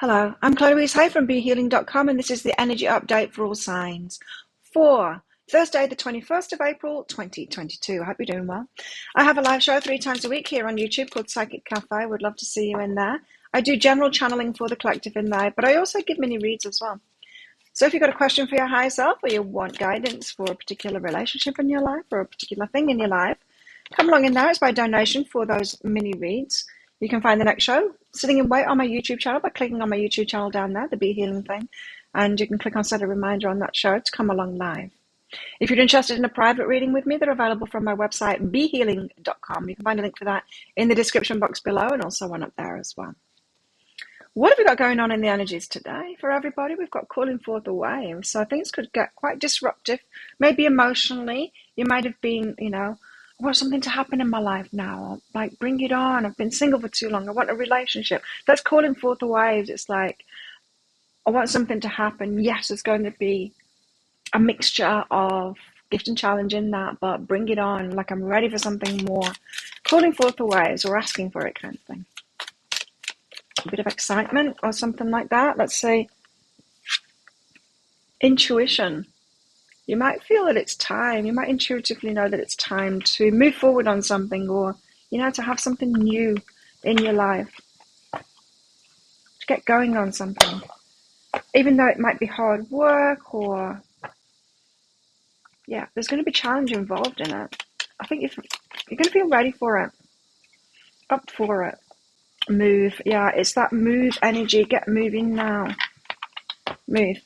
Hello, I'm Chloe Louise Hay from BeHealing.com, and this is the energy update for all signs for Thursday, the 21st of April, 2022. I hope you're doing well. I have a live show 3 times a week here on YouTube called Psychic Cafe. Would love to see you in there. I do general channeling for the collective in there, but I also give mini reads as well. So if you've got a question for your higher self, or you want guidance for a particular relationship in your life or a particular thing in your life, come along in there. It's by donation for those mini reads. You can find the next show sitting in wait on my YouTube channel by clicking on my YouTube channel down there, the Be Healing thing, and you can click on set a reminder on that show to come along live. If you're interested in a private reading with me, they're available from my website, behealing.com. You can find a link for that in the description box below and also one up there as well. What have we got going on in the energies today for everybody? We've got calling forth a wave, so things could get quite disruptive, maybe emotionally. You might have been, I want something to happen in my life now. Like, bring it on. I've been single for too long. I want a relationship. That's calling forth the waves. It's like, I want something to happen. Yes, there's going to be a mixture of gift and challenge in that, but bring it on. Like, I'm ready for something more. Calling forth the waves or asking for it kind of thing. A bit of excitement or something like that. Let's say intuition. You might feel that it's time. You might intuitively know that it's time to move forward on something, or, to have something new in your life, to get going on something. Even though it might be hard work or, there's going to be challenge involved in it. I think you're going to feel ready for it, up for it. Move. Yeah, it's that move energy. Get moving now. Move.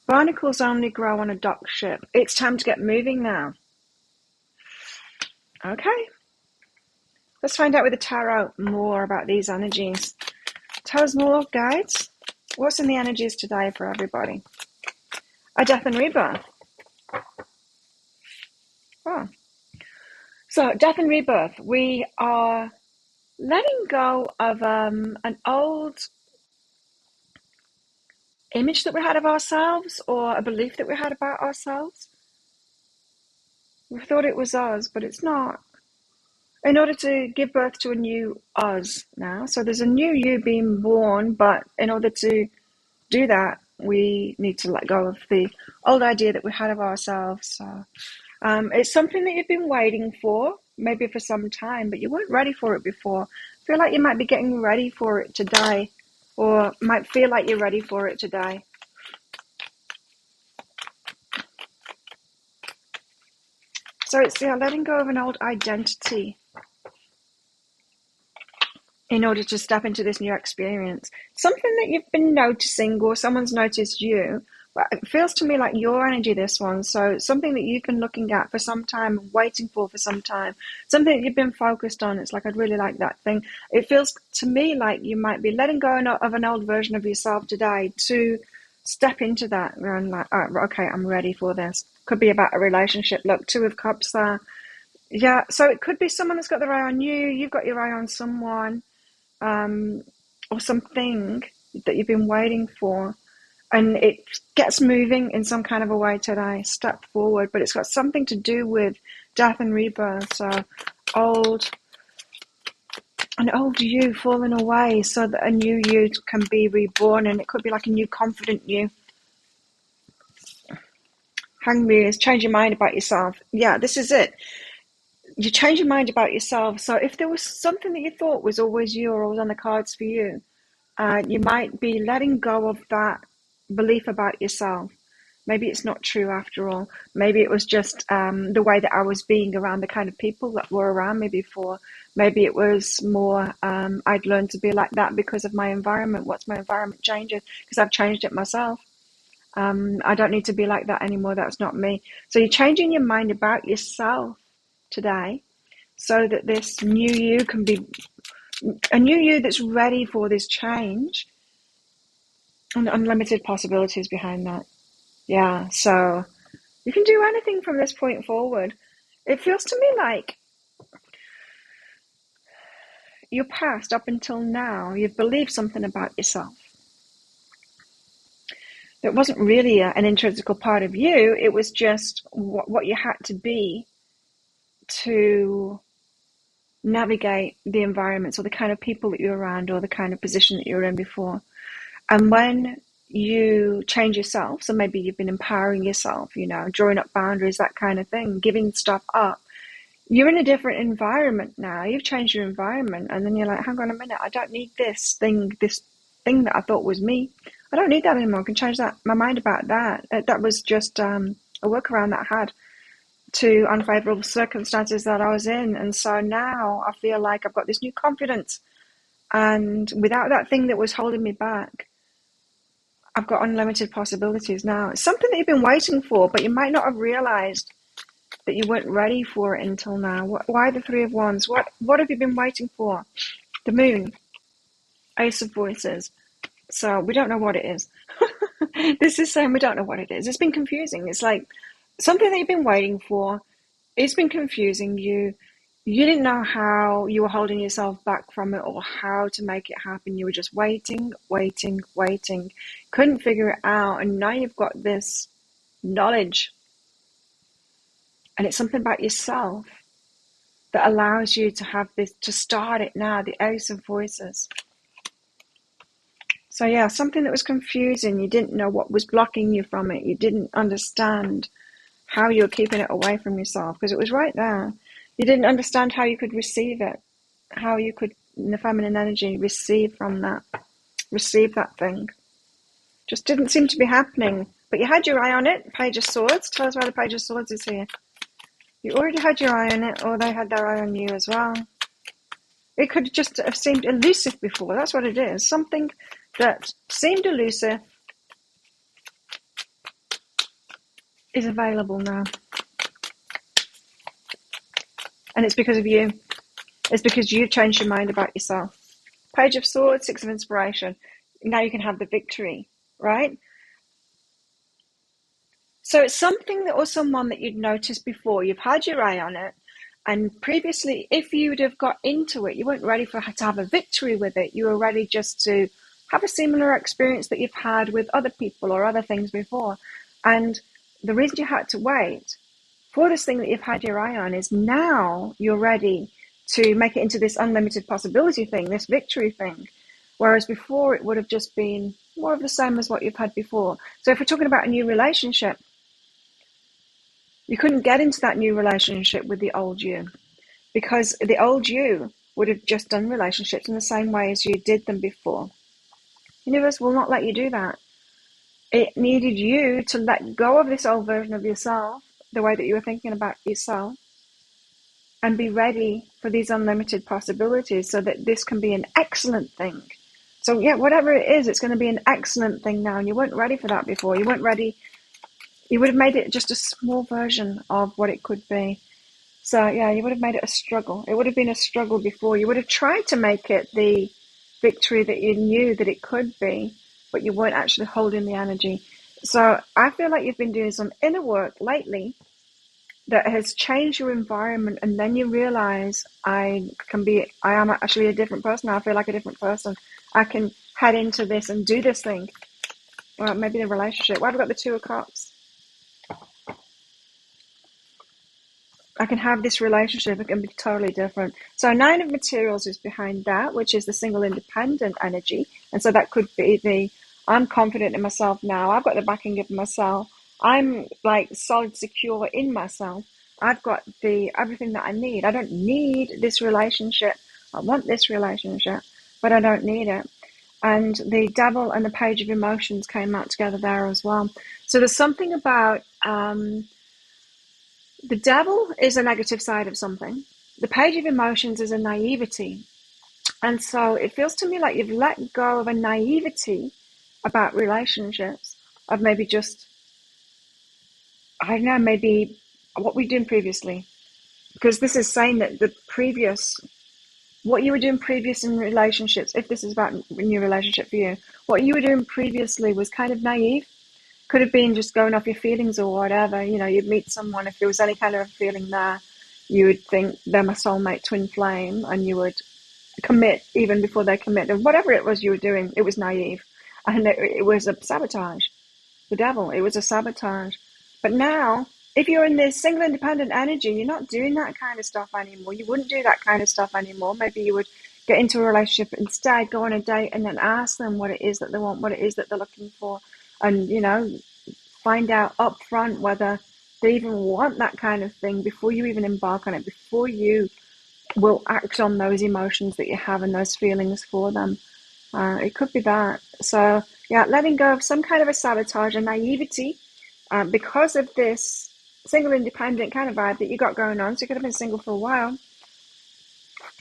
Barnacles only grow on a dock ship. It's time to get moving now. Okay. Let's find out with the tarot more about these energies. Tell us more, guides. What's in the energies today for everybody? A death and rebirth. Oh. So, death and rebirth. We are letting go of an old image that we had of ourselves, or a belief that we had about ourselves. We thought it was us, but it's not. In order to give birth to a new us now. So there's a new you being born, but in order to do that, we need to let go of the old idea that we had of ourselves. So it's something that you've been waiting for, maybe for some time, but you weren't ready for it before. I feel like you might be getting ready for it today, or might feel like you're ready for it today. So it's letting go of an old identity in order to step into this new experience. Something that you've been noticing, or someone's noticed you, but it feels to me like your energy, this one. So something that you've been looking at for some time, waiting for some time, something that you've been focused on. It's like, I'd really like that thing. It feels to me like you might be letting go of an old version of yourself today to step into that. And like, oh, okay, I'm ready for this. Could be about a relationship. Look, 2 of Cups there. Yeah, so it could be someone that's got their eye on you. You've got your eye on someone. Or something that you've been waiting for, and it gets moving in some kind of a way today. Step forward, but it's got something to do with death and rebirth. So an old you falling away so that a new you can be reborn, and it could be like a new confident you. Hangman, change your mind about yourself. Yeah, this is it. You change your mind about yourself. So if there was something that you thought was always you or always on the cards for you, you might be letting go of that belief about yourself. Maybe it's not true after all. Maybe it was just the way that I was being around the kind of people that were around me before. Maybe it was more I'd learned to be like that because of my environment. Once my environment changes, because I've changed it myself. I don't need to be like that anymore. That's not me. So you're changing your mind about yourself today, so that this new you can be a new you that's ready for this change, and unlimited possibilities behind that. Yeah, so you can do anything from this point forward. It feels to me like your past, up until now, you've believed something about yourself that wasn't really an intrinsic part of you. It was just what you had to be to navigate the environments, or the kind of people that you're around, or the kind of position that you were in before. And when you change yourself, so maybe you've been empowering yourself, drawing up boundaries, that kind of thing, giving stuff up, you're in a different environment now. You've changed your environment, and then you're like, hang on a minute, I don't need this thing that I thought was me. I don't need that anymore. I can change my mind about that. That was just a workaround that I had to unfavorable circumstances that I was in. And so now I feel like I've got this new confidence, and without that thing that was holding me back, I've got unlimited possibilities now. It's something that you've been waiting for, but you might not have realized that you weren't ready for it until now. Why the Three of Wands? What have you been waiting for? The Moon, Ace of Voices. So we don't know what it is. This is saying we don't know what it is. It's been confusing. It's like something that you've been waiting for. It's been confusing you. You didn't know how you were holding yourself back from it or how to make it happen. You were just waiting. Couldn't figure it out. And now you've got this knowledge. And it's something about yourself that allows you to have this, to start it now, the Ace of Voices. So yeah, something that was confusing. You didn't know what was blocking you from it. You didn't understand how you were keeping it away from yourself because it was right there. You didn't understand how you could receive it, how you could, in the feminine energy, receive that thing. Just didn't seem to be happening. But you had your eye on it. Page of Swords. Tell us why the Page of Swords is here. You already had your eye on it, or they had their eye on you as well. It could just have seemed elusive before. That's what it is. Something that seemed elusive is available now. And it's because of you. It's because you've changed your mind about yourself. Page of Swords, Six of Inspiration. Now you can have the victory, right? So it's something that, or someone that you'd noticed before. You've had your eye on it. And previously, if you'd have got into it, you weren't ready to have a victory with it. You were ready just to have a similar experience that you've had with other people or other things before. And the reason you had to wait for this thing that you've had your eye on is now you're ready to make it into this unlimited possibility thing, this victory thing. Whereas before it would have just been more of the same as what you've had before. So if we're talking about a new relationship, you couldn't get into that new relationship with the old you because the old you would have just done relationships in the same way as you did them before. The universe will not let you do that. It needed you to let go of this old version of yourself, the way that you were thinking about yourself, and be ready for these unlimited possibilities so that this can be an excellent thing. So yeah, whatever it is, it's going to be an excellent thing now. And you weren't ready for that before. You weren't ready. You would have made it just a small version of what it could be. So yeah, you would have made it a struggle. It would have been a struggle before. You would have tried to make it the victory that you knew that it could be, but you weren't actually holding the energy. So I feel like you've been doing some inner work lately that has changed your environment, and then you realize I am actually a different person. I feel like a different person. I can head into this and do this thing. Well, maybe the relationship. Why have we got the Two of Cups? I can have this relationship. It can be totally different. So Nine of Materials is behind that, which is the single independent energy. And so that could be I'm confident in myself now. I've got the backing of myself. I'm like solid, secure in myself. I've got everything that I need. I don't need this relationship. I want this relationship, but I don't need it. And the Devil and the Page of Emotions came out together there as well. So there's something about the Devil is a negative side of something. The Page of Emotions is a naivety. And so it feels to me like you've let go of a naivety about relationships, of maybe just, I don't know, maybe what we were doing previously. Because this is saying that what you were doing previous in relationships, if this is about a new relationship for you, what you were doing previously was kind of naive. Could have been just going off your feelings or whatever. You know, you'd meet someone, if there was any kind of a feeling there, you would think they're my soulmate twin flame, and you would commit even before they commit. And whatever it was you were doing, it was naive. And it was a sabotage. The Devil, it was a sabotage. But now, if you're in this single independent energy, you're not doing that kind of stuff anymore. You wouldn't do that kind of stuff anymore. Maybe you would get into a relationship. Instead, go on a date and then ask them what it is that they want, what it is that they're looking for, and find out up front whether they even want that kind of thing before you even embark on it, before you will act on those emotions that you have and those feelings for them. It could be that. So yeah, letting go of some kind of a sabotage and naivety because of this single independent kind of vibe that you got going on. So you could have been single for a while,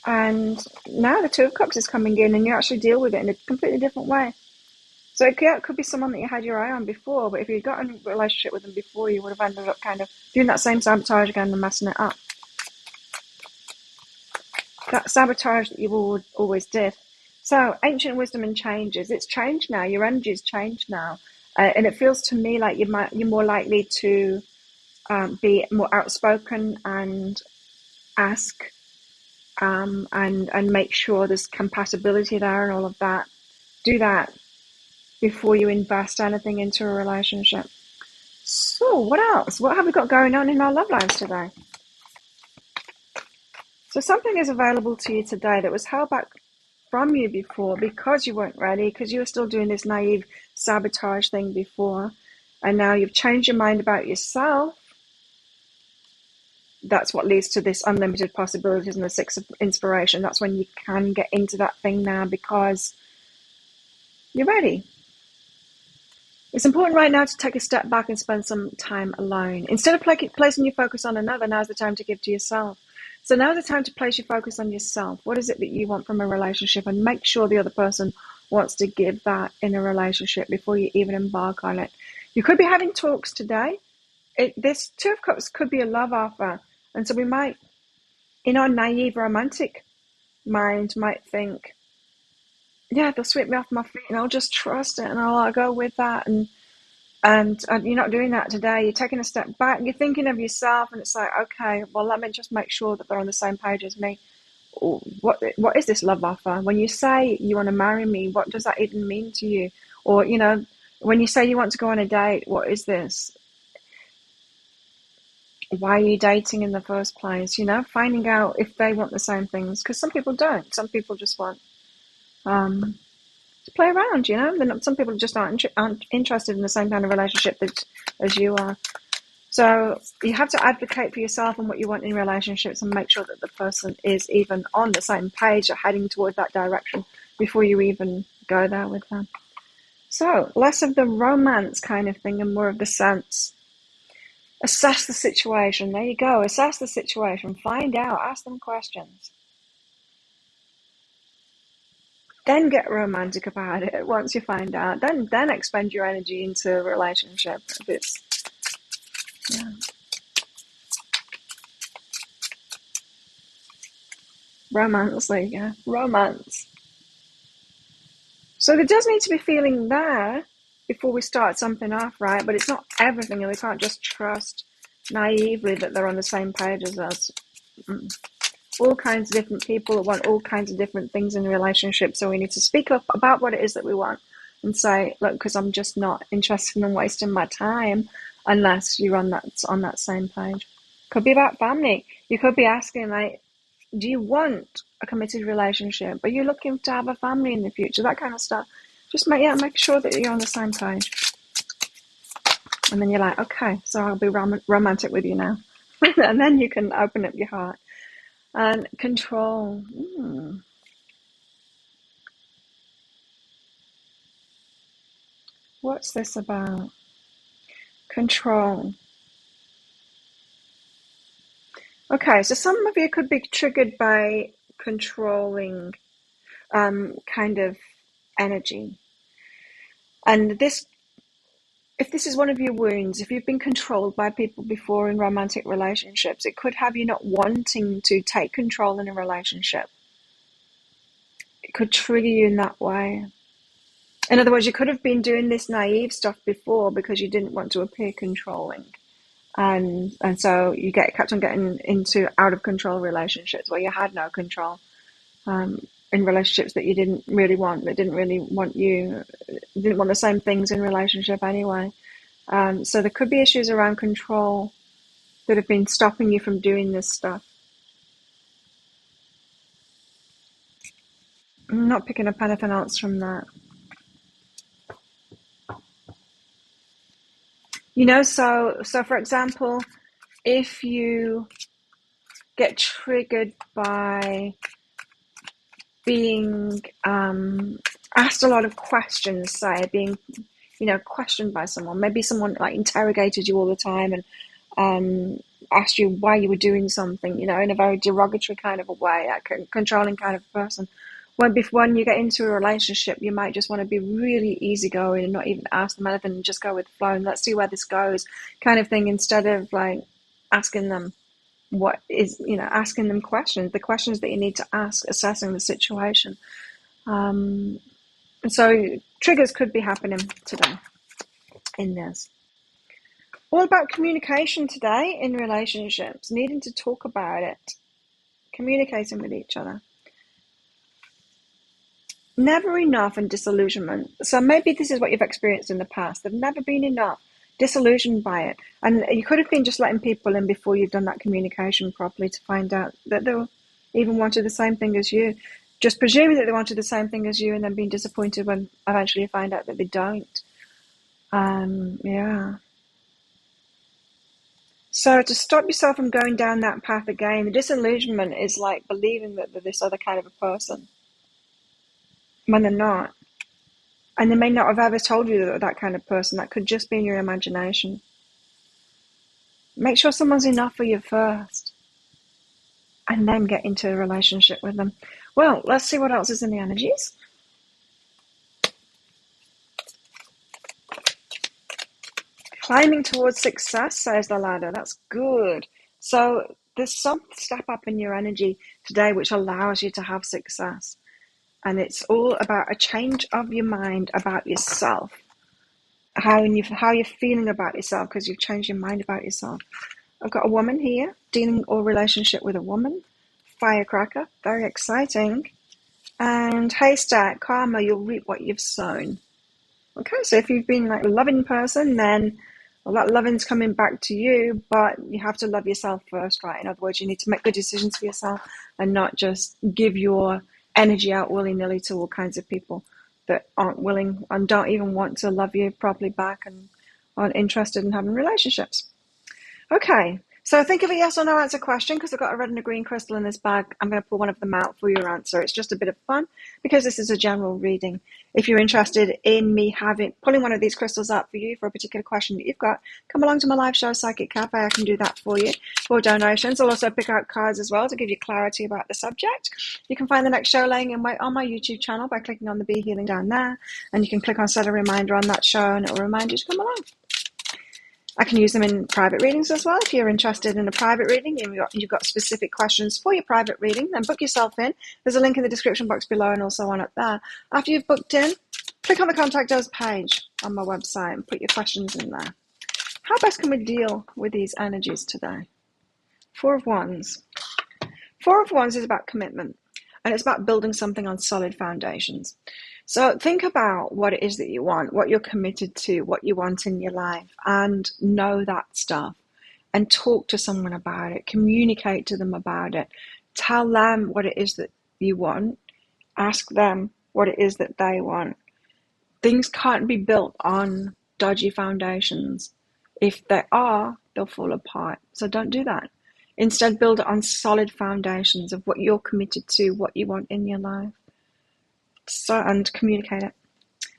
and now the Two of Cups is coming in and you actually deal with it in a completely different way. So it could be someone that you had your eye on before, but if you got in a relationship with them before, you would have ended up kind of doing that same sabotage again and messing it up. That sabotage that you always did. So ancient wisdom and changes. It's changed now. Your energy's changed now, and it feels to me like you're more likely to be more outspoken and ask and make sure there's compatibility there and all of that. Do that before you invest anything into a relationship. So what else? What have we got going on in our love lives today? So something is available to you today that was held back from you before because you weren't ready, because you were still doing this naive sabotage thing before, and now you've changed your mind about yourself. That's what leads to this unlimited possibilities and the Six of Inspiration. That's when you can get into that thing now because you're ready. It's important right now to take a step back and spend some time alone. Instead of placing your focus on another, now's the time to give to yourself. So now's the time to place your focus on yourself. What is it that you want from a relationship? And make sure the other person wants to give that in a relationship before you even embark on it. You could be having talks today. This Two of Cups could be a love offer. And so we might, in our naive romantic mind, might think, yeah, they'll sweep me off my feet and I'll just trust it and I'll go with that. And you're not doing that today. You're taking a step back. You're thinking of yourself, and it's like, okay, well, let me just make sure that they're on the same page as me. What is this love offer? When you say you want to marry me, what does that even mean to you? Or, when you say you want to go on a date, what is this? Why are you dating in the first place? Finding out if they want the same things, because some people don't. Some people just want to play around. Some people just aren't interested in the same kind of relationship as you are. So you have to advocate for yourself and what you want in relationships, and make sure that the person is even on the same page or heading toward that direction before you even go there with them. So less of the romance kind of thing and more of the sense. Assess the situation. There you go. Assess the situation. Find out. Ask them questions. Then get romantic about it once you find out. Then expend your energy into a relationship. Romance, there you go. Romance. So there does need to be feeling there before we start something off, right? But it's not everything, and we can't just trust naively that they're on the same page as us. All kinds of different people want all kinds of different things in a relationship, so we need to speak up about what it is that we want and say, look, because I'm just not interested in wasting my time unless you're on that same page. Could be about family. You could be asking, like, do you want a committed relationship? Are you looking to have a family in the future? That kind of stuff. Just make sure that you're on the same page. And then you're like, okay, so I'll be romantic with you now. And then you can open up your heart. And control. What's this about? Control. Okay, so some of you could be triggered by controlling kind of energy. And if this is one of your wounds, if you've been controlled by people before in romantic relationships, it could have you not wanting to take control in a relationship. It could trigger you in that way. In other words, you could have been doing this naive stuff before because you didn't want to appear controlling. And so you kept on getting into out of control relationships where you had no control, in relationships that you didn't really want, that didn't really want you, didn't want the same things in relationship anyway. So there could be issues around control that have been stopping you from doing this stuff. I'm not picking up anything else from that. You know, so for example, if you get triggered by being asked a lot of questions, say, being, you know, questioned by someone, maybe someone like interrogated you all the time and asked you why you were doing something, you know, in a very derogatory kind of a way, a controlling kind of person. When you get into a relationship, you might just want to be really easygoing and not even ask them anything and just go with the flow and let's see where this goes, kind of thing, instead of like asking them what is, you know, asking them questions, the questions that you need to ask, assessing the situation. So triggers could be happening today in this. All about communication today in relationships, needing to talk about it, communicating with each other. Never enough and disillusionment. So maybe this is what you've experienced in the past. There've never been enough, disillusioned by it. And you could have been just letting people in before you've done that communication properly to find out that they even wanted the same thing as you. Just presuming that they wanted the same thing as you and then being disappointed when eventually you find out that they don't. Yeah. So to stop yourself from going down that path again, the disillusionment is like believing that they're this other kind of a person when they're not. And they may not have ever told you that they're that kind of person. That could just be in your imagination. Make sure someone's enough for you first. And then get into a relationship with them. Well, let's see what else is in the energies. Climbing towards success, says the ladder. That's good. So there's some step up in your energy today which allows you to have success. And it's all about a change of your mind about yourself. How you're feeling about yourself because you've changed your mind about yourself. I've got a woman here, dealing or relationship with a woman. Firecracker, very exciting. And haystack, karma, you'll reap what you've sown. Okay, so if you've been like a loving person, then well, that loving's coming back to you, but you have to love yourself first, right? In other words, you need to make good decisions for yourself and not just give your energy out willy-nilly to all kinds of people that aren't willing and don't even want to love you properly back and aren't interested in having relationships. Okay, so think of a yes or no answer question because I've got a red and a green crystal in this bag. I'm going to pull one of them out for your answer. It's just a bit of fun because this is a general reading. If you're interested in me pulling one of these crystals out for you for a particular question that you've got, come along to my live show, Psychic Cafe. I can do that for you for donations. I'll also pick out cards as well to give you clarity about the subject. You can find the next show laying in wait on my YouTube channel by clicking on the Be Healing down there. And you can click on set a reminder on that show and it will remind you to come along. I can use them in private readings as well. If you're interested in a private reading and you've got specific questions for your private reading, then book yourself in. There's a link in the description box below and also on up there. After you've booked in, click on the Contact Us page on my website and put your questions in there. How best can we deal with these energies today? Four of Wands. Four of Wands is about commitment and it's about building something on solid foundations. So think about what it is that you want, what you're committed to, what you want in your life, and know that stuff. And talk to someone about it, communicate to them about it, tell them what it is that you want, ask them what it is that they want. Things can't be built on dodgy foundations. If they are, they'll fall apart. So don't do that. Instead, build it on solid foundations of what you're committed to, what you want in your life. And communicate it.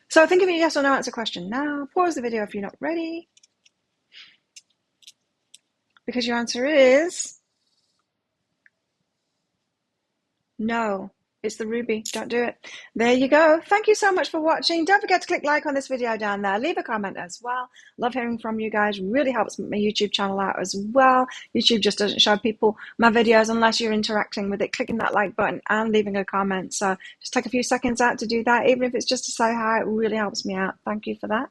So think of a yes or no answer question now. Pause the video if you're not ready. Because your answer is no. It's the ruby. Don't do it. There you go. Thank you so much for watching. Don't forget to click like on this video down there. Leave a comment as well. Love hearing from you guys. Really helps my YouTube channel out as well. YouTube just doesn't show people my videos unless you're interacting with it, clicking that like button and leaving a comment. So just take a few seconds out to do that. Even if it's just to say hi, it really helps me out. Thank you for that.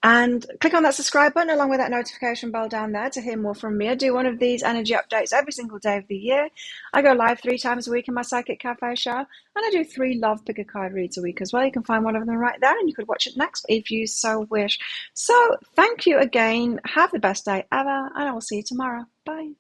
And click on that subscribe button along with that notification bell down there to hear more from me. I do one of these energy updates every single day of the year. I go live 3 times a week in my Psychic Cafe show. And I do 3 Love Pick a Card reads a week as well. You can find one of them right there and you could watch it next if you so wish. So thank you again. Have the best day ever and I will see you tomorrow. Bye.